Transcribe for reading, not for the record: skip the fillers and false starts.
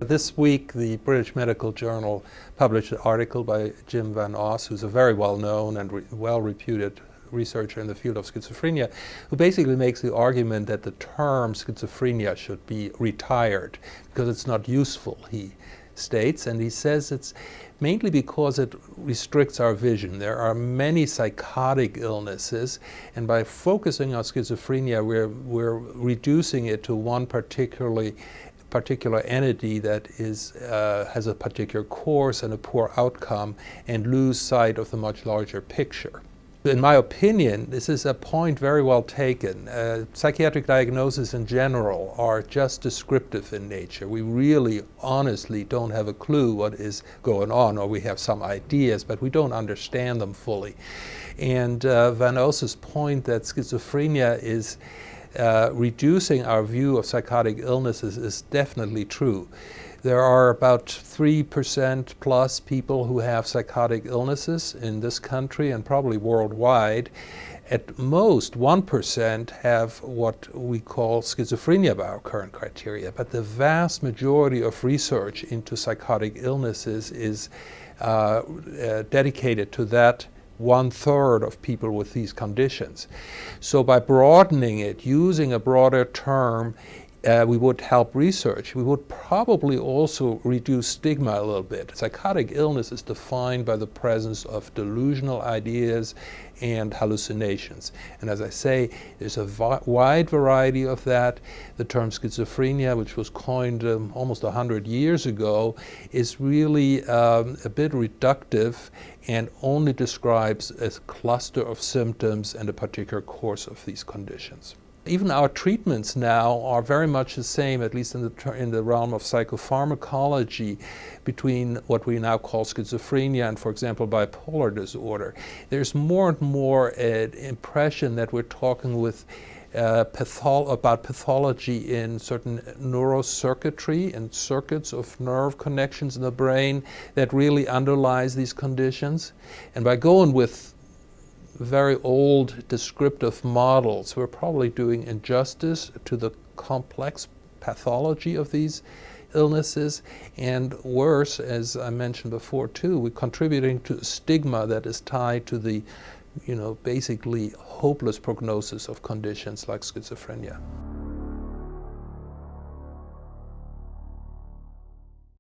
This week, the British Medical Journal published an article by Jim van Os, who's a very well-known and well-reputed researcher in the field of schizophrenia, who basically makes the argument that the term schizophrenia should be retired because it's not useful, he states, and he says it's mainly because it restricts our vision. There are many psychotic illnesses, and by focusing on schizophrenia, we're reducing it to one particular entity that has a particular course and a poor outcome, and lose sight of the much larger picture. In my opinion, this is a point very well taken. Psychiatric diagnoses in general are just descriptive in nature. We really, honestly don't have a clue what is going on, or we have some ideas, but we don't understand them fully. And Van Os's point that schizophrenia is reducing our view of psychotic illnesses is definitely true. There are about 3% plus people who have psychotic illnesses in this country and probably worldwide. At most, 1% have what we call schizophrenia by our current criteria. But the vast majority of research into psychotic illnesses is dedicated to that 1/3 of people with these conditions. So by broadening it, using a broader term, we would help research. We would probably also reduce stigma a little bit. Psychotic illness is defined by the presence of delusional ideas and hallucinations. And as I say, there's a wide variety of that. The term schizophrenia, which was coined almost 100 years ago, is really a bit reductive and only describes a cluster of symptoms and a particular course of these conditions. Even our treatments now are very much the same, at least in the realm of psychopharmacology, between what we now call schizophrenia and, for example, bipolar disorder. There's more and more an impression that we're talking with about pathology in certain neurocircuitry and circuits of nerve connections in the brain that really underlies these conditions. And by going with very old descriptive models, we're probably doing injustice to the complex pathology of these illnesses, and worse, as I mentioned before too, we're contributing to a stigma that is tied to the basically hopeless prognosis of conditions like schizophrenia.